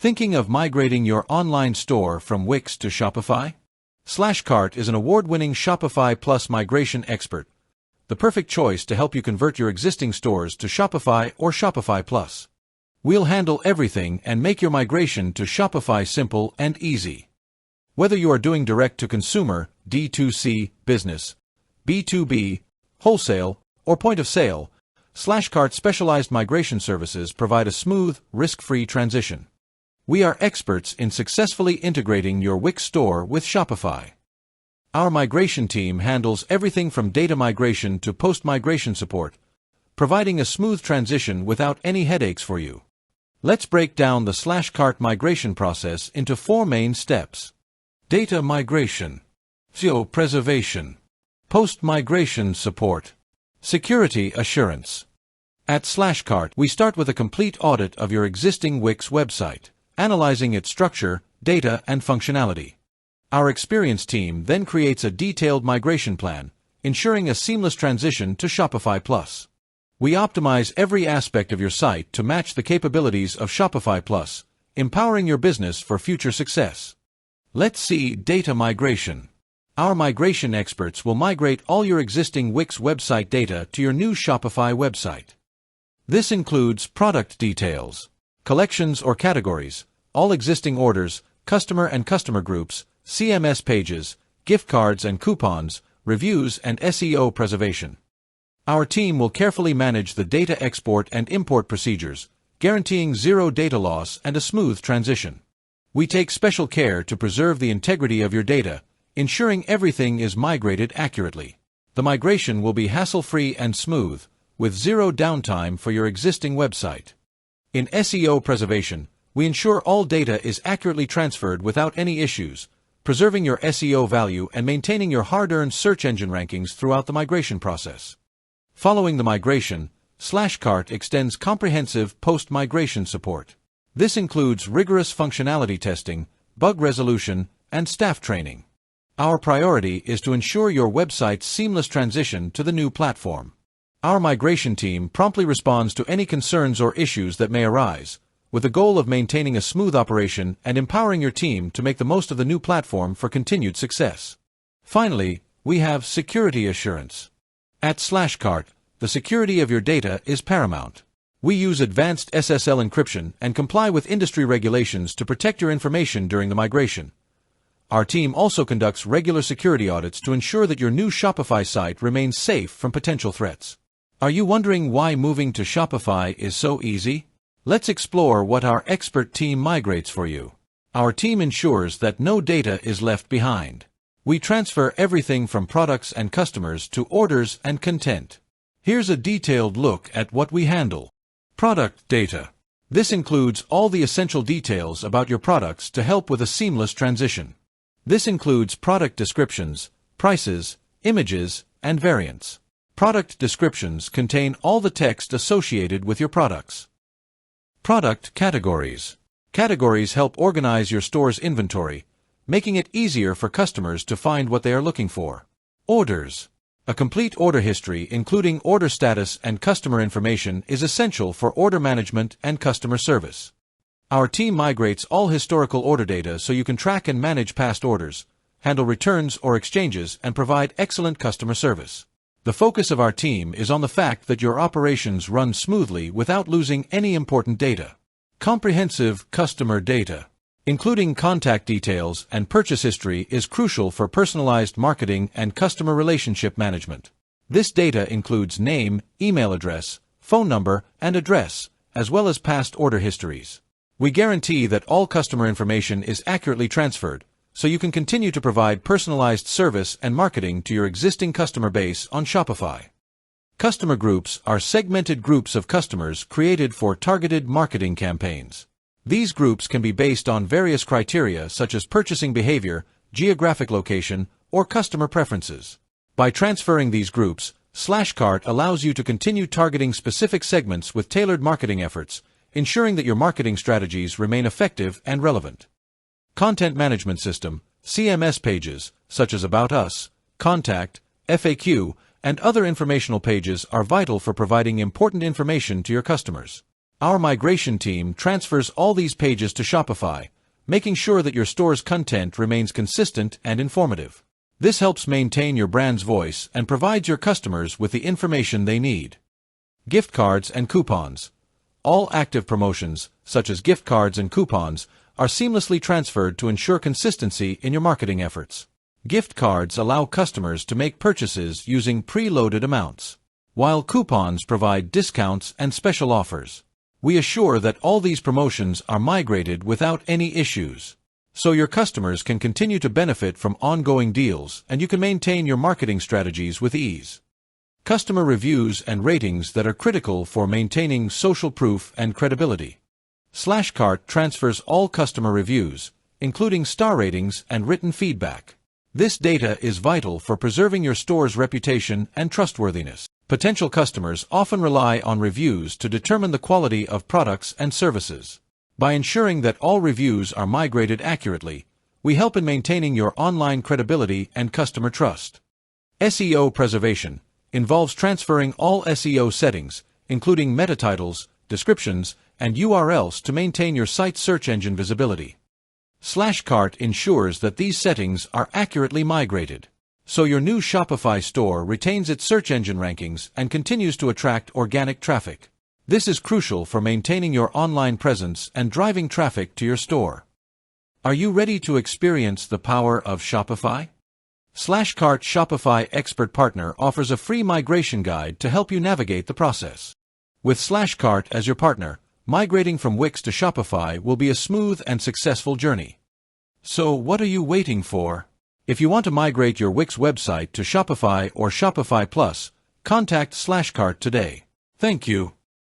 Thinking of migrating your online store from Wix to Shopify? SlashCart is an award-winning Shopify Plus migration expert, the perfect choice to help you convert your existing stores to Shopify or Shopify Plus. We'll handle everything and make your migration to Shopify simple and easy. Whether you are doing direct-to-consumer, D2C, business, B2B, wholesale, or point-of-sale, SlashCart's specialized migration services provide a smooth, risk-free transition. We are experts in successfully integrating your Wix store with Shopify. Our migration team handles everything from data migration to post-migration support, providing a smooth transition without any headaches for you. Let's break down the SlashCart migration process into 4 main steps. Data migration, SEO preservation, post-migration support, security assurance. At SlashCart, we start with a complete audit of your existing Wix website, analyzing its structure, data, and functionality. Our experienced team then creates a detailed migration plan, ensuring a seamless transition to Shopify Plus. We optimize every aspect of your site to match the capabilities of Shopify Plus, empowering your business for future success. Let's see data migration. Our migration experts will migrate all your existing Wix website data to your new Shopify website. This includes product details, collections or categories, all existing orders, customer and customer groups, CMS pages, gift cards and coupons, reviews, and SEO preservation. Our team will carefully manage the data export and import procedures, guaranteeing zero data loss and a smooth transition. We take special care to preserve the integrity of your data, ensuring everything is migrated accurately. The migration will be hassle-free and smooth, with zero downtime for your existing website. In SEO preservation, we ensure all data is accurately transferred without any issues, preserving your SEO value and maintaining your hard-earned search engine rankings throughout the migration process. Following the migration, SlashCart extends comprehensive post-migration support. This includes rigorous functionality testing, bug resolution, and staff training. Our priority is to ensure your website's seamless transition to the new platform. Our migration team promptly responds to any concerns or issues that may arise, with the goal of maintaining a smooth operation and empowering your team to make the most of the new platform for continued success. Finally, we have security assurance. At SlashCart, the security of your data is paramount. We use advanced SSL encryption and comply with industry regulations to protect your information during the migration. Our team also conducts regular security audits to ensure that your new Shopify site remains safe from potential threats. Are you wondering why moving to Shopify is so easy? Let's explore what our expert team migrates for you. Our team ensures that no data is left behind. We transfer everything from products and customers to orders and content. Here's a detailed look at what we handle. Product data. This includes all the essential details about your products to help with a seamless transition. This includes product descriptions, prices, images, and variants. Product descriptions contain all the text associated with your products. Product categories. Categories help organize your store's inventory, making it easier for customers to find what they are looking for. Orders. A complete order history, including order status and customer information, is essential for order management and customer service. Our team migrates all historical order data so you can track and manage past orders, handle returns or exchanges, and provide excellent customer service. The focus of our team is on the fact that your operations run smoothly without losing any important data. Comprehensive customer data, including contact details and purchase history, is crucial for personalized marketing and customer relationship management. This data includes name, email address, phone number, and address, as well as past order histories. We guarantee that all customer information is accurately transferred, so you can continue to provide personalized service and marketing to your existing customer base on Shopify. Customer groups are segmented groups of customers created for targeted marketing campaigns. These groups can be based on various criteria such as purchasing behavior, geographic location, or customer preferences. By transferring these groups, SlashCart allows you to continue targeting specific segments with tailored marketing efforts, ensuring that your marketing strategies remain effective and relevant. Content Management System, CMS pages, such as About Us, Contact, FAQ, and other informational pages are vital for providing important information to your customers. Our migration team transfers all these pages to Shopify, making sure that your store's content remains consistent and informative. This helps maintain your brand's voice and provides your customers with the information they need. Gift cards and coupons. All active promotions, such as gift cards and coupons, are seamlessly transferred to ensure consistency in your marketing efforts. Gift cards allow customers to make purchases using preloaded amounts, while coupons provide discounts and special offers. We assure that all these promotions are migrated without any issues, so your customers can continue to benefit from ongoing deals and you can maintain your marketing strategies with ease. Customer reviews and ratings that are critical for maintaining social proof and credibility. SlashCart transfers all customer reviews, including star ratings and written feedback. This data is vital for preserving your store's reputation and trustworthiness. Potential customers often rely on reviews to determine the quality of products and services. By ensuring that all reviews are migrated accurately, we help in maintaining your online credibility and customer trust. SEO preservation involves transferring all SEO settings, including meta titles, descriptions, and URLs to maintain your site's search engine visibility. SlashCart ensures that these settings are accurately migrated, so your new Shopify store retains its search engine rankings and continues to attract organic traffic. This is crucial for maintaining your online presence and driving traffic to your store. Are you ready to experience the power of Shopify? SlashCart Shopify Expert Partner offers a free migration guide to help you navigate the process. With SlashCart as your partner, migrating from Wix to Shopify will be a smooth and successful journey. So what are you waiting for? If you want to migrate your Wix website to Shopify or Shopify Plus, contact SlashCart today. Thank you.